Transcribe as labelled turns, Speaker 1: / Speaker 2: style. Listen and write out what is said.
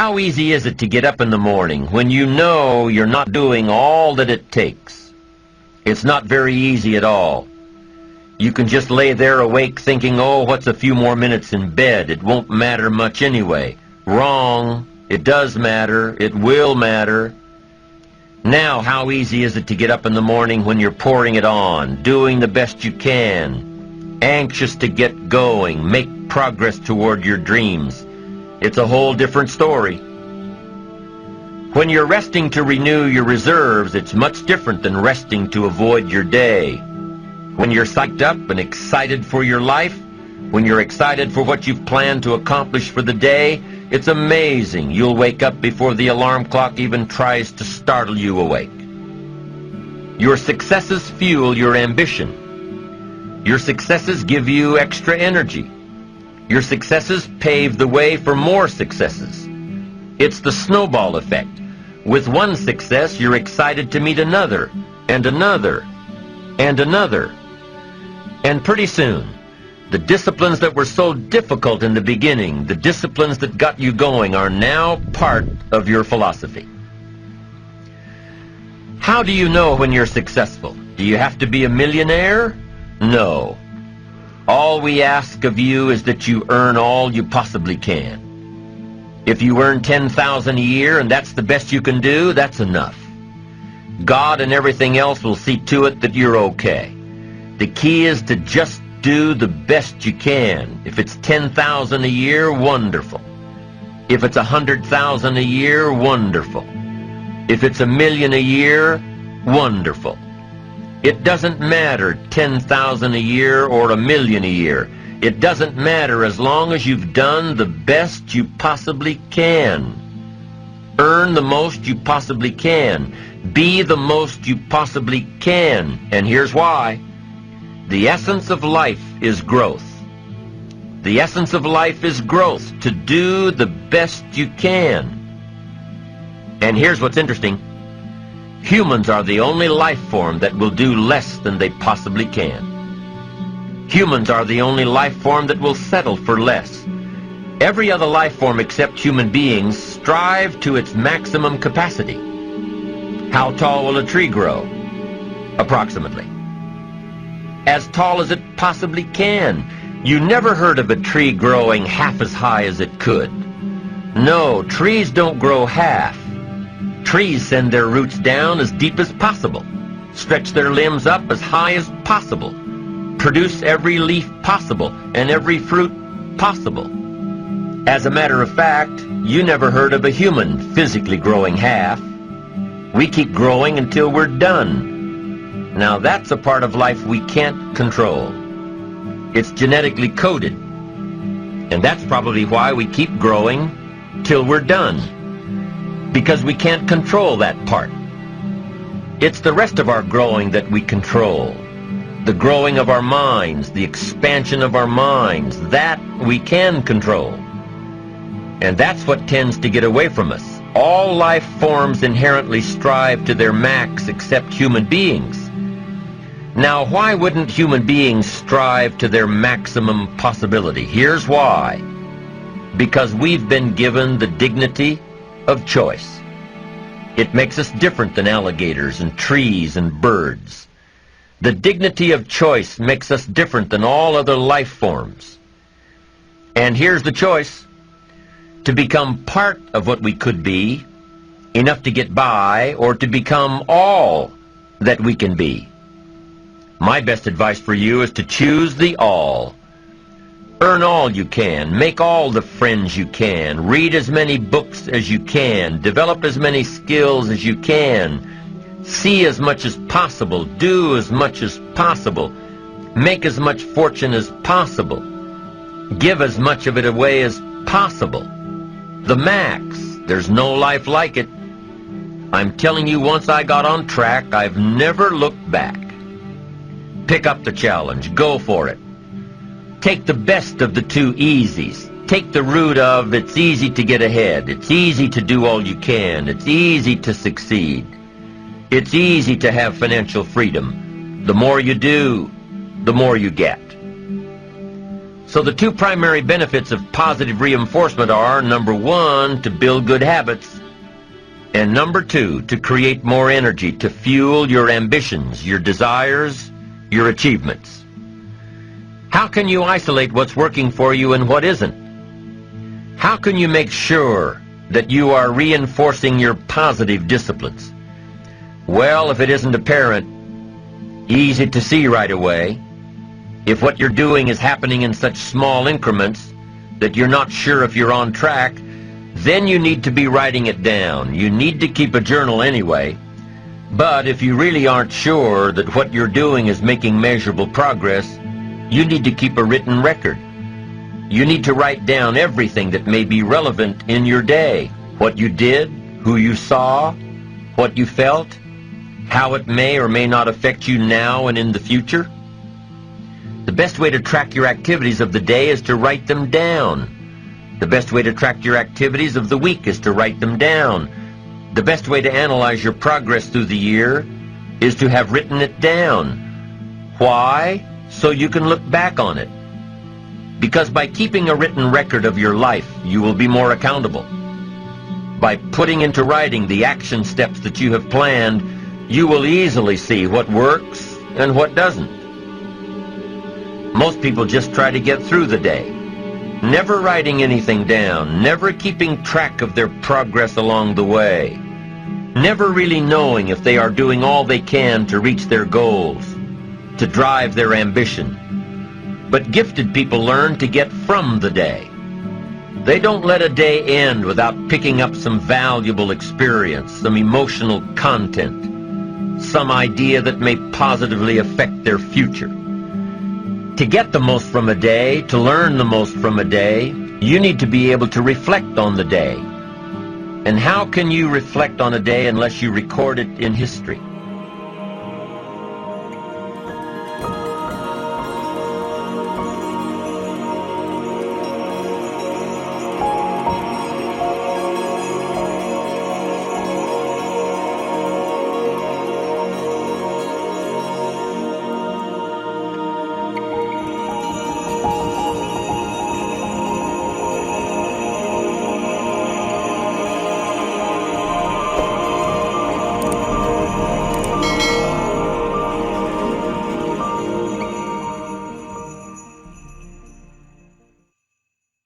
Speaker 1: How easy is it to get up in the morning when you know you're not doing all that it takes? It's not very easy at all. You can just lay there awake thinking, oh, what's a few more minutes in bed? It won't matter much anyway. Wrong. It does matter. It will matter. Now, how easy is it to get up in the morning when you're pouring it on, doing the best you can, anxious to get going, make progress toward your dreams? It's a whole different story. When you're resting to renew your reserves, it's much different than resting to avoid your day. When you're psyched up and excited for your life, when you're excited for what you've planned to accomplish for the day, it's amazing. You'll wake up before the alarm clock even tries to startle you awake. Your successes fuel your ambition. Your successes give you extra energy. Your successes pave the way for more successes. It's the snowball effect. With one success, you're excited to meet another, and another, and another. And pretty soon, the disciplines that were so difficult in the beginning, the disciplines that got you going, are now part of your philosophy. How do you know when you're successful? Do you have to be a millionaire? No. All we ask of you is that you earn all you possibly can. If you earn $10,000 a year and that's the best you can do, that's enough. God and everything else will see to it that you're okay. The key is to just do the best you can. If it's $10,000 a year, wonderful. If it's $100,000 a year, wonderful. If it's $1 million a year, wonderful. It doesn't matter $10,000 a year or $1 million a year. It doesn't matter as long as you've done the best you possibly can. Earn the most you possibly can. Be the most you possibly can. And here's why. The essence of life is growth. The essence of life is growth, to do the best you can. And here's what's interesting. Humans are the only life form that will do less than they possibly can. Humans are the only life form that will settle for less. Every other life form except human beings strive to its maximum capacity. How tall will a tree grow? Approximately. As tall as it possibly can. You never heard of a tree growing half as high as it could. No, trees don't grow half. Trees send their roots down as deep as possible, stretch their limbs up as high as possible, produce every leaf possible and every fruit possible. As a matter of fact, you never heard of a human physically growing half. We keep growing until we're done. Now that's a part of life we can't control. It's genetically coded. And that's probably why we keep growing till we're done. Because we can't control that part. It's the rest of our growing that we control. The growing of our minds, the expansion of our minds, that we can control. And that's what tends to get away from us. All life forms inherently strive to their max except human beings. Now, why wouldn't human beings strive to their maximum possibility? Here's why. Because we've been given the dignity of choice. It makes us different than alligators and trees and birds. The dignity of choice makes us different than all other life forms. And here's the choice. To become part of what we could be, enough to get by, or to become all that we can be. My best advice for you is to choose the all. Earn all you can, make all the friends you can, read as many books as you can, develop as many skills as you can, see as much as possible, do as much as possible, make as much fortune as possible, give as much of it away as possible. The max. There's no life like it. I'm telling you, once I got on track, I've never looked back. Pick up the challenge. Go for it. Take the best of the two easies. Take the route of it's easy to get ahead. It's easy to do all you can. It's easy to succeed. It's easy to have financial freedom. The more you do, the more you get. So the two primary benefits of positive reinforcement are, number one, to build good habits, and number two, to create more energy, to fuel your ambitions, your desires, your achievements. How can you isolate what's working for you and what isn't? How can you make sure that you are reinforcing your positive disciplines? Well, if it isn't apparent, easy to see right away, if what you're doing is happening in such small increments that you're not sure if you're on track, then you need to be writing it down. You need to keep a journal anyway. But if you really aren't sure that what you're doing is making measurable progress, you need to keep a written record. You need to write down everything that may be relevant in your day. What you did, who you saw, what you felt, how it may or may not affect you now and in the future. The best way to track your activities of the day is to write them down. The best way to track your activities of the week is to write them down. The best way to analyze your progress through the year is to have written it down. Why? So you can look back on it. Because by keeping a written record of your life, you will be more accountable. By putting into writing the action steps that you have planned, you will easily see what works and what doesn't. Most people just try to get through the day, never writing anything down, never keeping track of their progress along the way, never really knowing if they are doing all they can to reach their goals, to drive their ambition. But gifted people learn to get from the day. They don't let a day end without picking up some valuable experience, some emotional content, some idea that may positively affect their future. To get the most from a day, to learn the most from a day, you need to be able to reflect on the day. And how can you reflect on a day unless you record it in history?